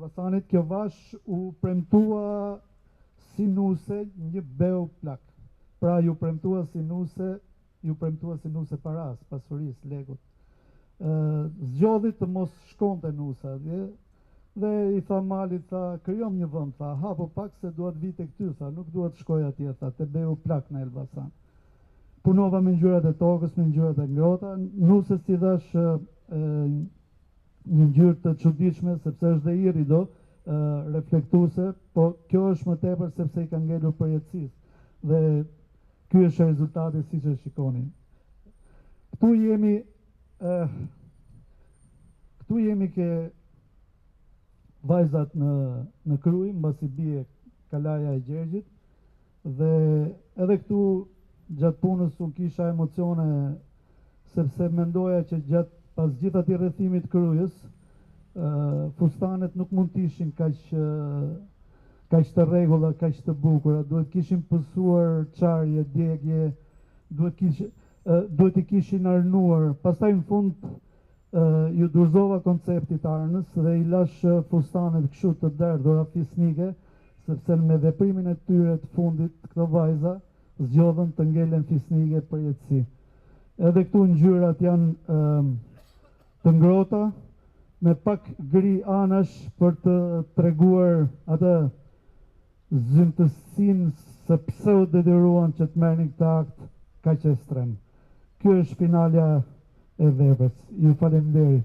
Elbasanit kjo vash u premtua si nuse një beu plak. Pra ju premtua si nuse paras, pasuris, legut. Zgjodhi të mos shkonte nusa dhe i tha Malit, tha, krijom një vend, tha, hapo pak se duhet vite këty, tha, nuk duhet shkoj atje, tha, te beu plak në Elbasan. Punova me ngjyrat e tokës, me ngjyrat e ngrota, nusës i dhash një ngjyrë të çuditshme sepse është dhe irido, reflektuese, po kjo është më tepër sepse i ka ngelur përjetësisë. Dhe ky është rezultati siç e shikoni. Këtu jemi ke vajzat në Krujë, mbasi bie kalaja e Gjergjit, dhe edhe këtu gjatë punës unë kisha emocione sepse mendoja që pas gjithë atij rrethimit të Krujës, fustanet nuk mund të ishin kaq të rregulla, kaq të bukura, duhet kishin pësuar çarje, djegje, duhet i kishin arnuar. Pastaj në fund ju dorëzova konceptit arnës dhe i lash fustanet kështu të derdhura fisnike, sepse me veprimin e tyre të fundit këto vajza zgjodhen të ngelen fisnike për jetësi. Edhe këtu ngjyrat janë të ngrota, me pak gri anash për të treguar atë zymtësinë se pse u detyruan që të merrnin këtë akt kaq ekstrem. Ky është finalja e veprës. Ju falenderoj.